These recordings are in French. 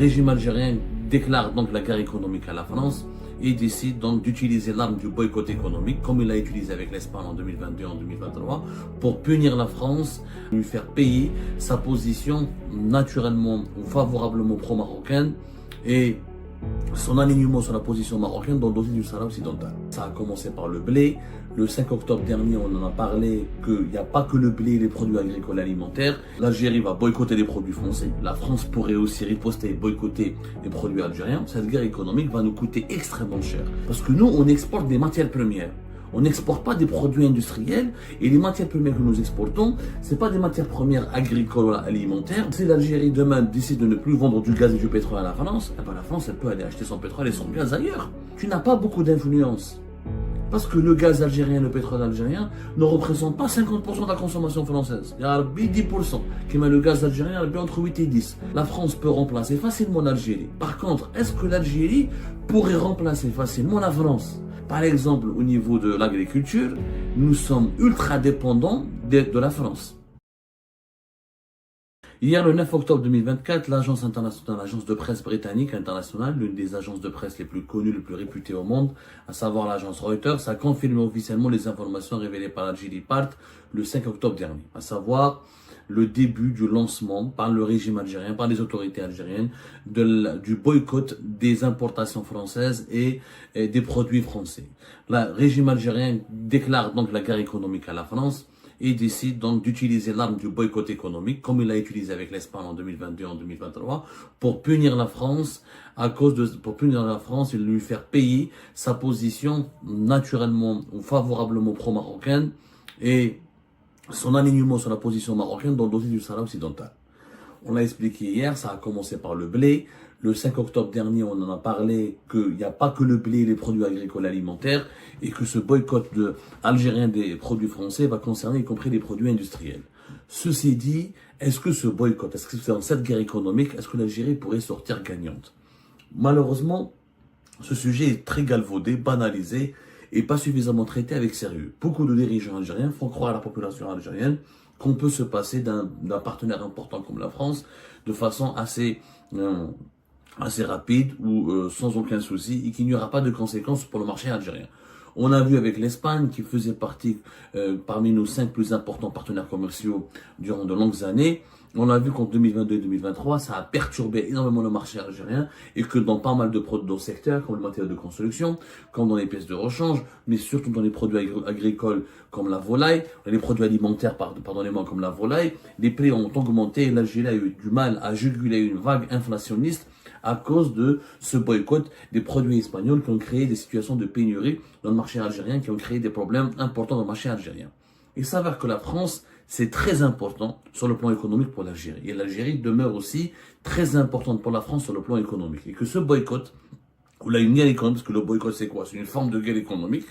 régime algérien déclare donc la guerre économique à la France et décide donc d'utiliser l'arme du boycott économique, comme il l'a utilisé avec l'Espagne en 2022 et en 2023, pour punir la France, lui faire payer sa position naturellement ou favorablement pro-marocaine et son alignement sur la position marocaine dans le dossier du Sahara occidental. Ça a commencé par le blé. Le 5 octobre dernier, on en a parlé qu'il n'y a pas que le blé et les produits agricoles alimentaires. L'Algérie va boycotter les produits français. La France pourrait aussi riposter et boycotter les produits algériens. Cette guerre économique va nous coûter extrêmement cher. Parce que nous, on exporte des matières premières. On n'exporte pas des produits industriels et les matières premières que nous exportons, ce pas des matières premières agricoles ou alimentaires. Si l'Algérie demain décide de ne plus vendre du gaz et du pétrole à la France, eh ben la France elle peut aller acheter son pétrole et son gaz ailleurs. Tu n'as pas beaucoup d'influence. Parce que le gaz algérien, le pétrole algérien ne représente pas 50% de la consommation française. Il y a 10% qui met le gaz algérien entre 8 et 10. La France peut remplacer facilement l'Algérie. Par contre, est-ce que l'Algérie pourrait remplacer facilement la France ? Par exemple, au niveau de l'agriculture, nous sommes ultra dépendants de la France. Hier, le 9 octobre 2024, l'agence internationale, l'agence de presse britannique internationale, l'une des agences de presse les plus connues, les plus réputées au monde, à savoir l'agence Reuters, a confirmé officiellement les informations révélées par l'Algérie Part le 5 octobre dernier, à savoir le début du lancement par le régime algérien, par les autorités algériennes, du boycott des importations françaises et des produits français. Le régime algérien déclare donc la guerre économique à la France et décide donc d'utiliser l'arme du boycott économique, comme il l'a utilisé avec l'Espagne en 2022 et en 2023, pour punir la France et lui faire payer sa position naturellement ou favorablement pro-marocaine et son alignement sur la position marocaine dans le dossier du Sahara occidental. On l'a expliqué hier, ça a commencé par le blé. Le 5 octobre dernier, on en a parlé qu'il n'y a pas que le blé et les produits agricoles alimentaires et que ce boycott algérien des produits français va concerner y compris les produits industriels. Ceci dit, est-ce que ce boycott, est-ce que dans cette guerre économique, est-ce que l'Algérie pourrait sortir gagnante ? Malheureusement, ce sujet est très galvaudé, banalisé et pas suffisamment traité avec sérieux. Beaucoup de dirigeants algériens font croire à la population algérienne qu'on peut se passer d'un partenaire important comme la France de façon assez rapide ou sans aucun souci et qu'il n'y aura pas de conséquences pour le marché algérien. On a vu avec l'Espagne qui faisait partie parmi nos 5 plus importants partenaires commerciaux durant de longues années. On a vu qu'en 2022 et 2023, ça a perturbé énormément le marché algérien et que dans pas mal de secteurs, comme le matériel de construction, comme dans les pièces de rechange, mais surtout dans les produits agricoles comme la volaille, les produits alimentaires, pardonnez-moi, comme la volaille, les prix ont augmenté et l'Algérie a eu du mal à juguler une vague inflationniste à cause de ce boycott des produits espagnols qui ont créé des situations de pénurie dans le marché algérien, qui ont créé des problèmes importants dans le marché algérien. Il s'avère que la France, c'est très important sur le plan économique pour l'Algérie. Et l'Algérie demeure aussi très importante pour la France sur le plan économique. Et que ce boycott, ou là une guerre économique, parce que le boycott c'est quoi ? C'est une forme de guerre économique.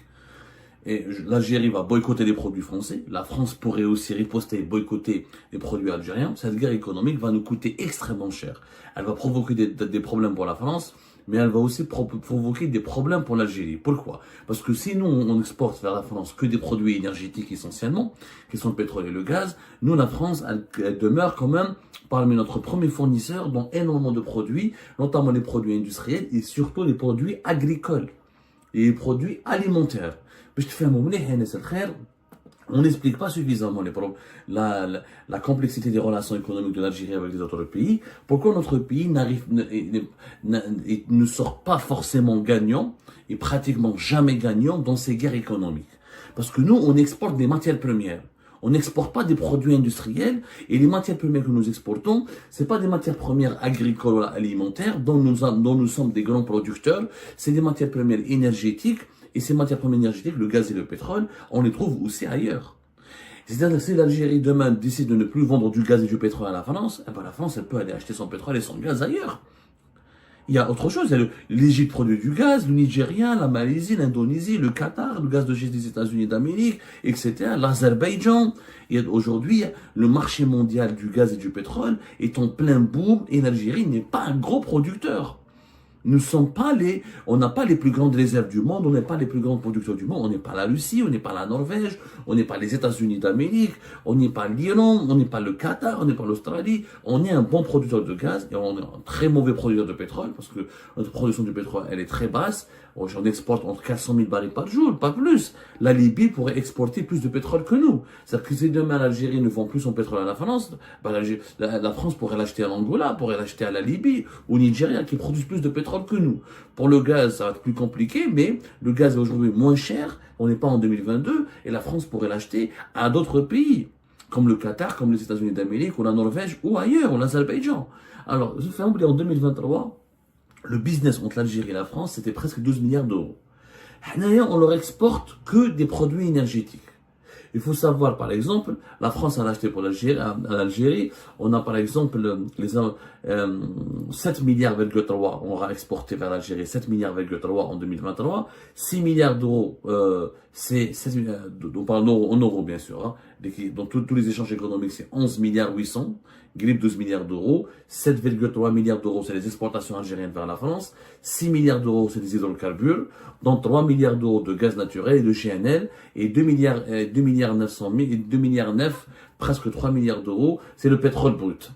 Et l'Algérie va boycotter les produits français. La France pourrait aussi riposter et boycotter les produits algériens. Cette guerre économique va nous coûter extrêmement cher. Elle va provoquer des problèmes pour la France, mais elle va aussi provoquer des problèmes pour l'Algérie. Pourquoi ? Parce que si nous, on exporte vers la France que des produits énergétiques essentiellement, qui sont le pétrole et le gaz, nous, la France, elle demeure quand même parmi notre premier fournisseur dans énormément de produits, notamment les produits industriels et surtout les produits agricoles et les produits alimentaires. On n'explique pas suffisamment la complexité des relations économiques de l'Algérie avec les autres pays. Pourquoi notre pays ne sort pas forcément gagnant et pratiquement jamais gagnant dans ces guerres économiques? Parce que nous, on exporte des matières premières. On n'exporte pas des produits industriels et les matières premières que nous exportons, c'est pas des matières premières agricoles ou alimentaires dont nous sommes des grands producteurs. C'est des matières premières énergétiques. Et ces matières premières énergétiques, le gaz et le pétrole, on les trouve aussi ailleurs. C'est-à-dire que si l'Algérie demain décide de ne plus vendre du gaz et du pétrole à la France, eh ben la France elle peut aller acheter son pétrole et son gaz ailleurs. Il y a autre chose, l'Égypte produit du gaz, le Nigeria, la Malaisie, l'Indonésie, le Qatar, le gaz de schiste des États-Unis d'Amérique, etc. L'Azerbaïdjan. Et aujourd'hui, le marché mondial du gaz et du pétrole est en plein boom et l'Algérie n'est pas un gros producteur. On n'a pas les plus grandes réserves du monde, on n'est pas les plus grands producteurs du monde, on n'est pas la Russie, on n'est pas la Norvège, on n'est pas les États-Unis d'Amérique, on n'est pas l'Iran, on n'est pas le Qatar, on n'est pas l'Australie. On est un bon producteur de gaz et on est un très mauvais producteur de pétrole parce que notre production de pétrole, elle est très basse. On exporte entre 400 000 barils par jour, pas plus. La Libye pourrait exporter plus de pétrole que nous. C'est-à-dire que si demain l'Algérie ne vend plus son pétrole à la France, ben la France pourrait l'acheter à l'Angola, pourrait l'acheter à la Libye, au Nigeria, qui produisent plus de pétrole que nous. Pour le gaz, ça va être plus compliqué, mais le gaz est aujourd'hui moins cher. On n'est pas en 2022 et la France pourrait l'acheter à d'autres pays, comme le Qatar, comme les États-Unis d'Amérique, ou la Norvège, ou ailleurs, ou l'Azerbaïdjan. Alors, je fais oublier en 2023, le business entre l'Algérie et la France, c'était presque 12 milliards d'euros. On leur exporte que des produits énergétiques. Il faut savoir, par exemple, la France a acheté pour l'Algérie, à l'Algérie, on a par exemple 7 milliards,3, on aura exporté vers l'Algérie 7 milliards,3 en 2023, 6 milliards d'euros, c'est 7 milliards, on parle en euros bien sûr, hein, dans tous les échanges économiques c'est 11 milliards 800, grippe 12 milliards d'euros, 7,3 milliards d'euros c'est les exportations algériennes vers la France, 6 milliards d'euros c'est des hydrocarbures, dont 3 milliards d'euros de gaz naturel et de GNL, et 2 milliards 900 000, et 2 milliards 9, presque 3 milliards d'euros, c'est le pétrole brut.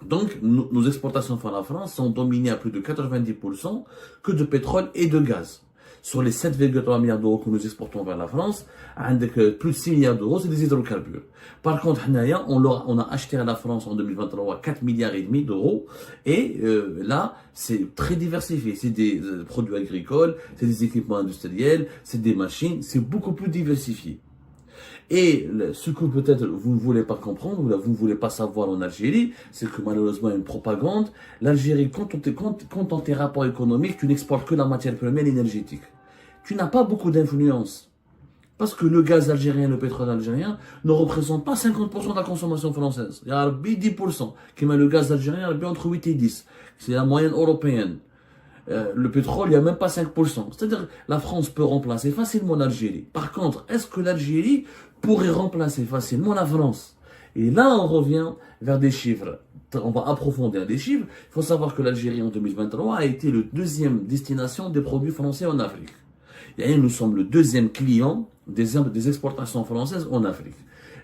Donc, nos exportations vers la France sont dominées à plus de 90% que de pétrole et de gaz. Sur les 7,3 milliards d'euros que nous exportons vers la France, avec plus de 6 milliards d'euros, c'est des hydrocarbures. Par contre, on a acheté à la France en 2023 4 milliards et demi d'euros, et là, c'est très diversifié. C'est des produits agricoles, c'est des équipements industriels, c'est des machines, c'est beaucoup plus diversifié. Et ce que peut-être vous ne voulez pas comprendre, ou vous ne voulez pas savoir en Algérie, c'est que malheureusement il y a une propagande. L'Algérie, quand dans tes rapports économiques, tu n'exportes que la matière première énergétique. Tu n'as pas beaucoup d'influence. Parce que le gaz algérien, le pétrole algérien ne représente pas 50% de la consommation française. Il y a 10%. Qui met le gaz algérien entre 8 et 10. C'est la moyenne européenne. Le pétrole, il n'y a même pas 5%. C'est-à-dire la France peut remplacer facilement l'Algérie. Par contre, est-ce que l'Algérie pourrait remplacer facilement la France? Et là, on revient vers des chiffres. On va approfondir les chiffres. Il faut savoir que l'Algérie, en 2023, a été le deuxième destination des produits français en Afrique. Et nous sommes le deuxième client des exportations françaises en Afrique.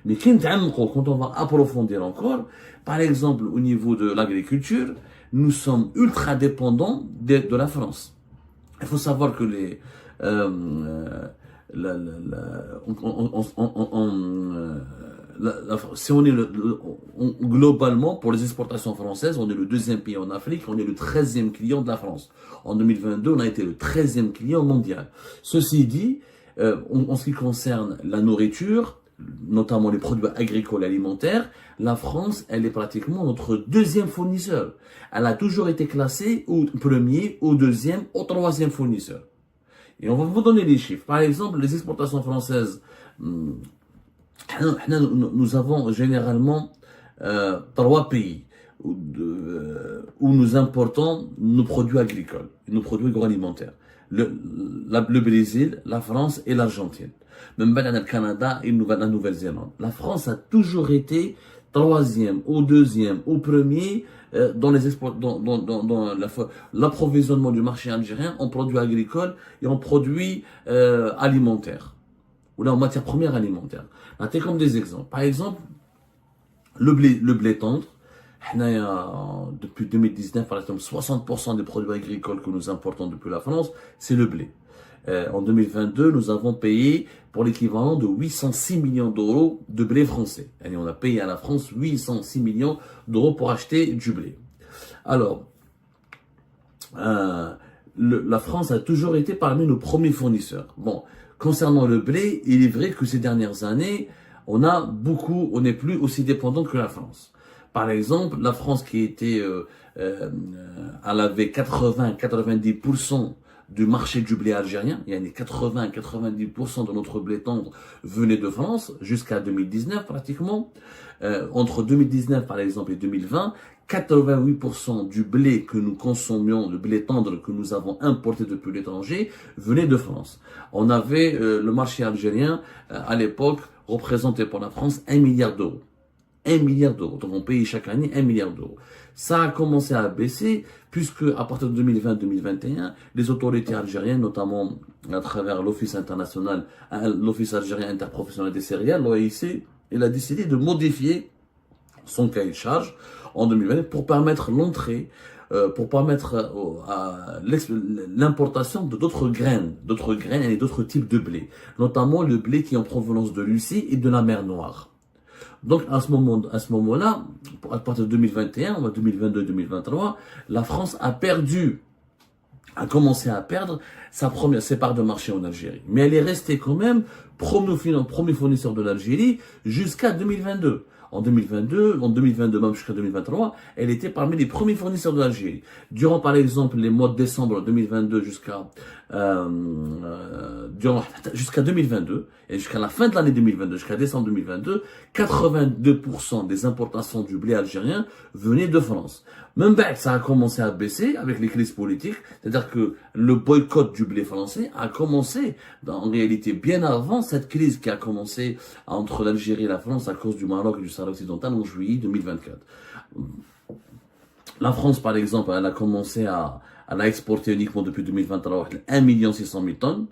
Mais quand on va approfondir encore, par exemple, au niveau de l'agriculture, nous sommes ultra dépendants de la France. Il faut savoir que si on est globalement, pour les exportations françaises, on est le deuxième pays en Afrique, on est le 13e client de la France. En 2022, on a été le 13e client mondial. Ceci dit, en ce qui concerne la nourriture, notamment les produits agricoles et alimentaires, la France, elle est pratiquement notre deuxième fournisseur. Elle a toujours été classée au premier, au deuxième, au troisième fournisseur. Et on va vous donner les chiffres. Par exemple, les exportations françaises, nous avons généralement 3 pays où nous importons nos produits agricoles, nos produits agroalimentaires. Le Brésil, la France et l'Argentine. Même le Canada et la Nouvelle-Zélande. La France a toujours été troisième, au deuxième, au premier dans l'approvisionnement du marché algérien en produits agricoles et en produits alimentaires, ou là en matières premières alimentaires. Là, c'est comme des exemples. Par exemple, le blé tendre. Depuis 2019, par exemple, 60% des produits agricoles que nous importons depuis la France, c'est le blé. En 2022, nous avons payé pour l'équivalent de 806 millions d'euros de blé français. Et on a payé à la France 806 millions d'euros pour acheter du blé. Alors, la France a toujours été parmi nos premiers fournisseurs. Bon, concernant le blé, il est vrai que ces dernières années, on n'est plus aussi dépendant que la France. Par exemple, la France qui était, elle avait 80-90% du marché du blé algérien, il y a 80-90% de notre blé tendre venait de France, jusqu'à 2019 pratiquement. Entre 2019 par exemple et 2020, 88% du blé que nous consommions, le blé tendre que nous avons importé depuis l'étranger, venait de France. On avait le marché algérien, à l'époque, représentait pour la France 1 milliard d'euros. 1 milliard d'euros. Donc on paye chaque année 1 milliard d'euros. Ça a commencé à baisser puisque à partir de 2020-2021, les autorités algériennes, notamment à travers l'Office international, l'Office algérien interprofessionnel des céréales, l'OIC, il a décidé de modifier son cahier de charge en 2020 pour permettre l'entrée, pour permettre l'importation de d'autres graines et d'autres types de blé, notamment le blé qui est en provenance de Russie et de la mer Noire. Donc à ce moment-là, à partir de 2021, 2022-2023, la France a commencé à perdre ses parts de marché en Algérie. Mais elle est restée quand même premier fournisseur de l'Algérie jusqu'à 2022. En 2022 même jusqu'à 2023, elle était parmi les premiers fournisseurs de l'Algérie. Durant par exemple les mois de décembre 2022 jusqu'à 2022 et jusqu'à la fin de l'année 2022, jusqu'à décembre 2022, 82% des importations du blé algérien venaient de France. Même ça a commencé à baisser avec les crises politiques, c'est-à-dire que le boycott du blé français a commencé en réalité bien avant cette crise qui a commencé entre l'Algérie et la France à cause du Maroc et du Sahara occidental en juillet 2024. La France, par exemple, elle a exporté uniquement depuis 2023 1 600 000 tonnes.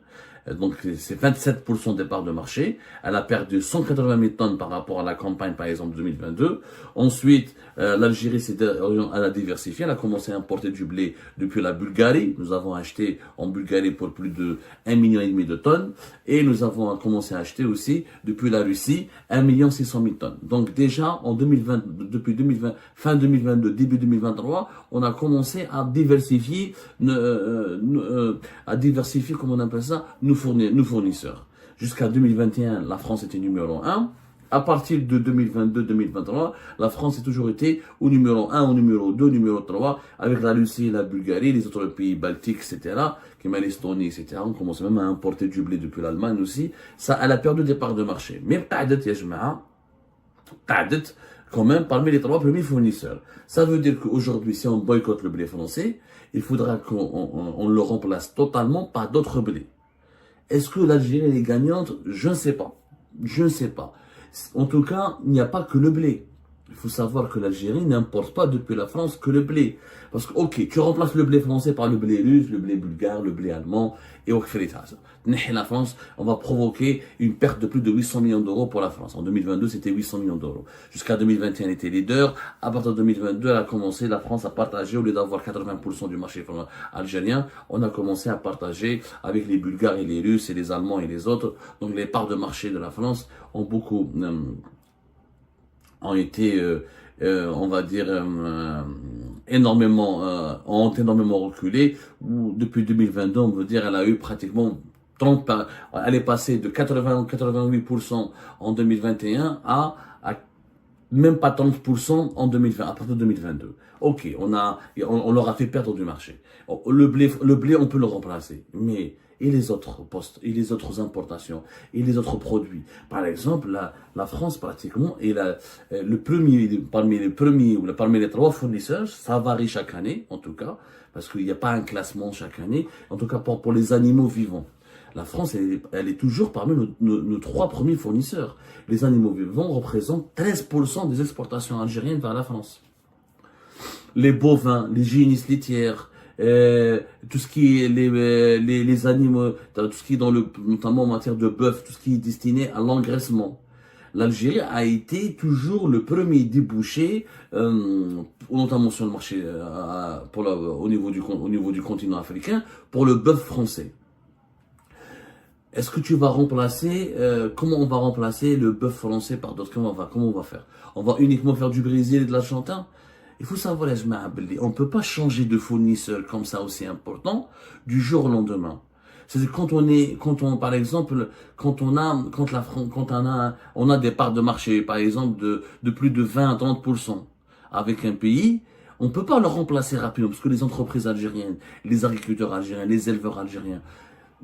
Donc, c'est 27% des parts de marché. Elle a perdu 180 000 tonnes par rapport à la campagne, par exemple, 2022. Ensuite, l'Algérie elle a diversifié. Elle a commencé à importer du blé depuis la Bulgarie. Nous avons acheté en Bulgarie pour plus de 1,5 million de tonnes. Et nous avons commencé à acheter aussi depuis la Russie 1 600 000 tonnes. Donc, déjà, depuis 2020, fin 2022, début 2023, on a commencé à diversifier, comment on appelle ça, nos fournisseurs. Jusqu'à 2021, la France était numéro 1. À partir de 2022-2023, la France a toujours été au numéro 1, au numéro 2, au numéro 3, avec la Russie, la Bulgarie, les autres pays baltiques, etc., comme l'Estonie, etc. On commence même à importer du blé depuis l'Allemagne aussi. Ça, elle a perdu des parts de marché. Mais quand même parmi les 3 premiers fournisseurs. Ça veut dire qu'aujourd'hui, si on boycotte le blé français, il faudra qu'on le remplace totalement par d'autres blés. Est-ce que l'Algérie est gagnante? Je ne sais pas. Je ne sais pas. En tout cas, il n'y a pas que le blé. Il faut savoir que l'Algérie n'importe pas depuis la France que le blé. Parce que, ok, tu remplaces le blé français par le blé russe, le blé bulgare, le blé allemand, et au la France, on va provoquer une perte de plus de 800 millions d'euros pour la France. En 2022, c'était 800 millions d'euros. Jusqu'à 2021, elle était leader. À partir de 2022, elle a commencé, la France, à partager, au lieu d'avoir 80% du marché algérien, on a commencé à partager avec les Bulgares et les Russes et les Allemands et les autres. Donc, les parts de marché de la France ont beaucoup, ont été, on va dire, ont énormément reculé. Depuis 2022, on veut dire, elle a eu pratiquement 30, elle est passée de 88% en 2021 à même pas 30% en 2020, à partir de 2022. Ok, on leur a fait perdre du marché. Le blé, on peut le remplacer, mais et les autres postes, et les autres importations, et les autres produits. Par exemple, la France pratiquement est parmi les 3 fournisseurs, ça varie chaque année, en tout cas, parce qu'il n'y a pas un classement chaque année, en tout cas pour les animaux vivants. La France, elle est toujours parmi nos 3 premiers fournisseurs. Les animaux vivants représentent 13% des exportations algériennes vers la France. Les bovins, les génisses laitières, tout ce qui est les animaux, tout ce qui est notamment en matière de bœuf, tout ce qui est destiné à l'engraissement. L'Algérie a été toujours le premier débouché, notamment sur le marché au niveau du continent africain, pour le bœuf français. Est-ce que tu vas remplacer, comment on va remplacer le bœuf français par d'autres? Comment on va faire? On va uniquement faire du Brésil et de l'Argentin? Il faut savoir, on ne peut pas changer de fournisseur comme ça aussi important du jour au lendemain. C'est-à-dire par exemple, on a des parts de marché, par exemple, de plus de 20 à 30% avec un pays, on ne peut pas le remplacer rapidement parce que les entreprises algériennes, les agriculteurs algériens, les éleveurs algériens,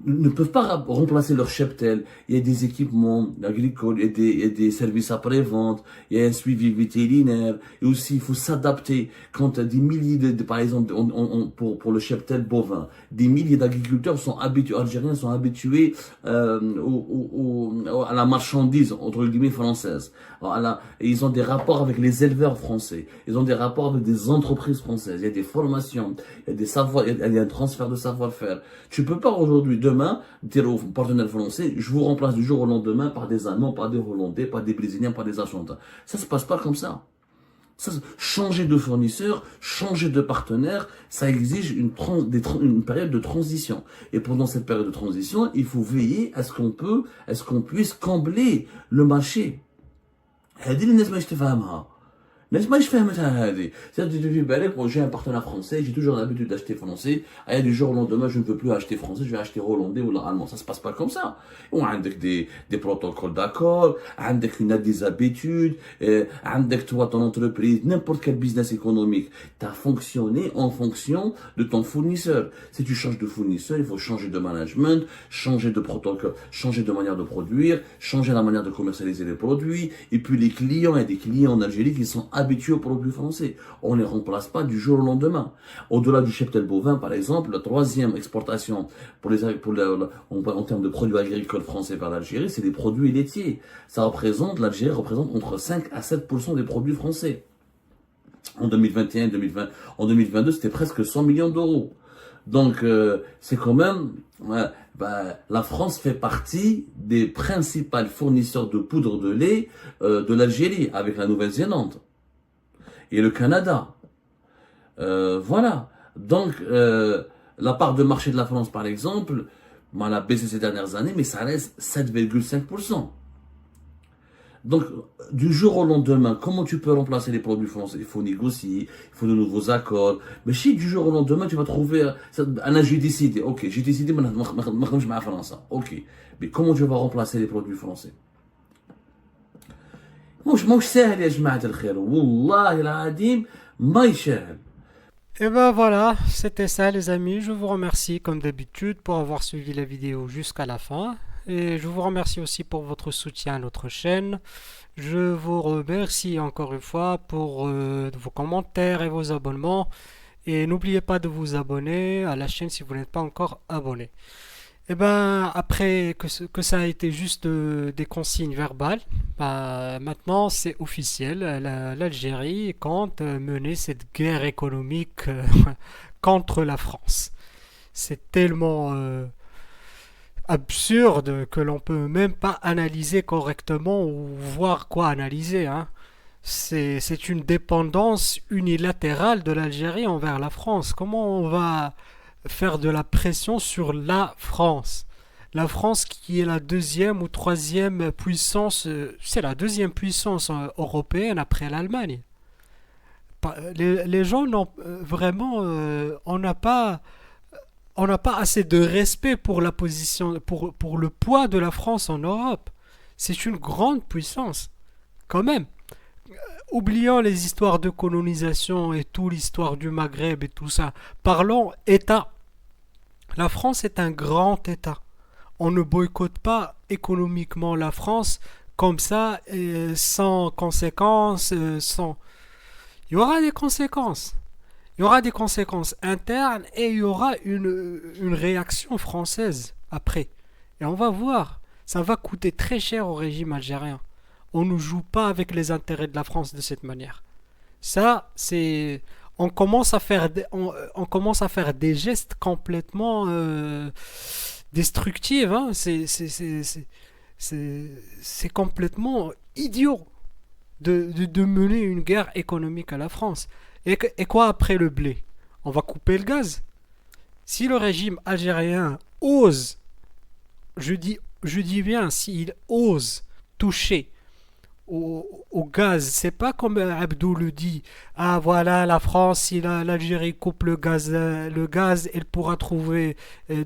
ne peuvent pas remplacer leur cheptel. Il y a des équipements agricoles, il y a des services après-vente, il y a un suivi vétérinaire, et aussi il faut s'adapter. Quand des milliers par exemple, pour le cheptel bovin, des milliers d'agriculteurs sont habitués, algériens sont habitués à la marchandise, entre guillemets, française. Et ils ont des rapports avec les éleveurs français, ils ont des rapports avec des entreprises françaises, il y a des formations, il y a des savoirs, il y a un transfert de savoir-faire. Tu peux pas aujourd'hui, demain, dire aux partenaires français, je vous remplace du jour au lendemain par des Allemands, par des Hollandais, par des Brésiliens, par des Argentins. Ça se passe pas comme ça. Changer de fournisseur, changer de partenaire, ça exige une période de transition. Et pendant cette période de transition, il faut veiller à ce qu'on puisse combler le marché. هذه اللي الناس ما تفهمها. الناس ما فهمتها هذه. C'est-à-dire, j'ai un partenaire français, j'ai toujours l'habitude d'acheter français. Et du jour au lendemain, je ne veux plus acheter français, je vais acheter hollandais ou allemand. Ça se passe pas comme ça. On a des protocoles d'accord, عندك des habitudes, عندك toi ton entreprise, n'importe quel business économique, tu as fonctionné en fonction de ton fournisseur. Si tu changes de fournisseur, il faut changer de management, changer de protocole, changer de manière de produire, changer la manière de commercialiser les produits. Et puis les clients, il y a des clients en Algérie qui sont habitués aux produits français. On ne les remplace pas du jour au lendemain. Au-delà du cheptel bovin, par exemple, la troisième exportation en termes de produits agricoles français vers l'Algérie, c'est les produits laitiers. L'Algérie représente entre 5 à 7% des produits français. En 2021, en 2022, c'était presque 100 millions d'euros. Donc, c'est quand même, la France fait partie des principaux fournisseurs de poudre de lait de l'Algérie, avec la Nouvelle-Zélande et le Canada. Voilà. Donc, la part de marché de la France, par exemple, elle a baissé ces dernières années, mais ça reste 7,5%. Donc, du jour au lendemain, comment tu peux remplacer les produits français? Il faut négocier, il faut de nouveaux accords. Mais si du jour au lendemain, tu vas trouver, j'ai décidé, ok, j'ai décidé, je vais France. Ok. Mais comment tu vas remplacer les produits français? مش سهل يا جماعة الخير والله العظيم ما يسهل. Et ben voilà, c'était ça les amis. Je vous remercie comme d'habitude pour avoir suivi la vidéo jusqu'à la fin. Et je vous remercie aussi pour votre soutien à notre chaîne. Je vous remercie encore une fois pour vos commentaires et vos abonnements. Et n'oubliez pas de vous abonner à la chaîne si vous n'êtes pas encore abonné. Et ben après que ça a été juste des consignes verbales, maintenant c'est officiel. L'Algérie compte mener cette guerre économique contre la France. C'est tellement absurde que l'on peut même pas analyser correctement ou voir quoi analyser, hein. C'est une dépendance unilatérale de l'Algérie envers la France. Comment on va faire de la pression sur la France? La France qui est la deuxième ou troisième puissance, c'est la deuxième puissance européenne après l'Allemagne. Les gens n'ont vraiment, on n'a pas assez de respect pour la position, pour le poids de la France en Europe. C'est une grande puissance, quand même. Oublions les histoires de colonisation et tout, l'histoire du Maghreb et tout ça. Parlons État. La France est un grand État. On ne boycotte pas économiquement la France comme ça, sans conséquences, sans... Il y aura des conséquences. Il y aura des conséquences internes et il y aura une réaction française après. Et on va voir. Ça va coûter très cher au régime algérien. On ne joue pas avec les intérêts de la France de cette manière. Ça, c'est... On commence à faire des gestes complètement destructifs, hein. C'est complètement idiot de mener une guerre économique à la France. Et quoi après le blé? On va couper le gaz. Si le régime algérien ose, je dis bien, s'il ose toucher au gaz, c'est pas comme Abdou le dit, ah voilà, la France, si l'Algérie coupe le gaz, elle pourra trouver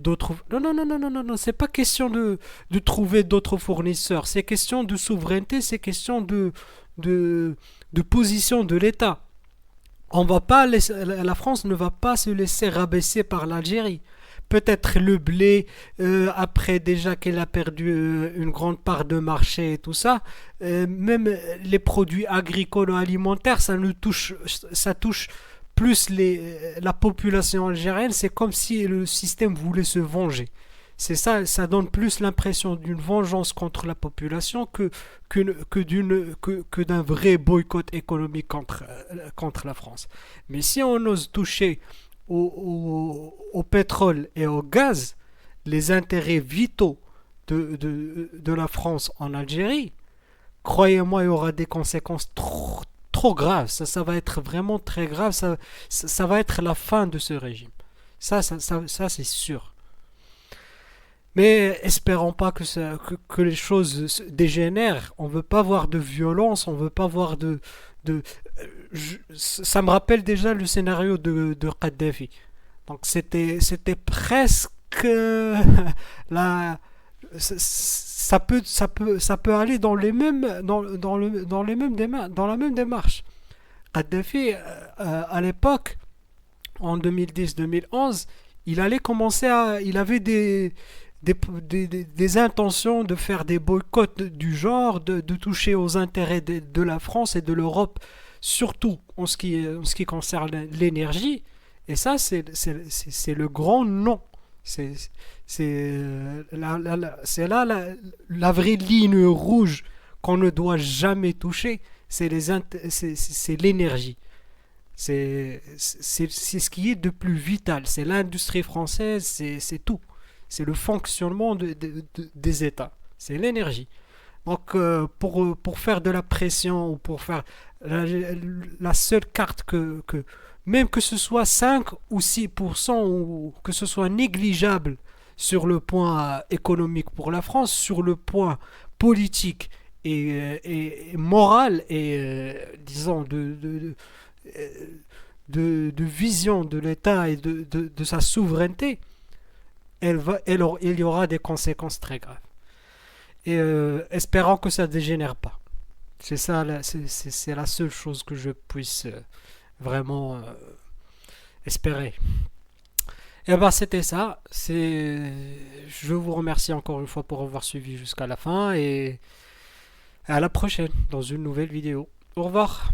d'autres... Non, non, non, non, non, non, non, c'est pas question de trouver d'autres fournisseurs, c'est question de souveraineté, c'est question de position de l'État. La France ne va pas se laisser rabaisser par l'Algérie. peut-être le blé, après déjà qu'elle a perdu une grande part de marché et tout ça, même les produits agricoles ou alimentaires, ça touche plus la population algérienne. C'est comme si le système voulait se venger. C'est ça, ça donne plus l'impression d'une vengeance contre la population que d'un vrai boycott économique contre la France. Mais si on ose toucher au pétrole et au gaz, les intérêts vitaux de la France en Algérie, croyez-moi, il y aura des conséquences trop graves. Ça va être vraiment très grave. Ça va être la fin de ce régime. Ça c'est sûr. Mais espérons pas que les choses dégénèrent. On veut pas voir de violence, on veut pas voir de ça me rappelle déjà le scénario de Kadhafi. Donc c'était presque la ça peut aller dans les mêmes dans les mêmes dans la même démarche. Kadhafi à l'époque en 2010-2011, il avait des intentions de faire des boycotts du genre, de toucher aux intérêts de la France et de l'Europe, surtout en ce qui concerne l'énergie. Et ça, c'est le grand non. C'est là la vraie ligne rouge qu'on ne doit jamais toucher, c'est l'énergie. C'est ce qui est de plus vital. C'est l'industrie française, c'est tout. C'est le fonctionnement des États. C'est l'énergie. Donc, pour faire de la pression ou pour faire la seule carte même que ce soit 5 ou 6% ou que ce soit négligeable sur le point économique pour la France, sur le point politique et moral et disons de vision de l'État et de sa souveraineté, il y aura des conséquences très graves. Et espérons que ça ne dégénère pas. C'est ça, c'est la seule chose que je puisse vraiment espérer. Et ben c'était ça. Je vous remercie encore une fois pour avoir suivi jusqu'à la fin et à la prochaine dans une nouvelle vidéo. Au revoir.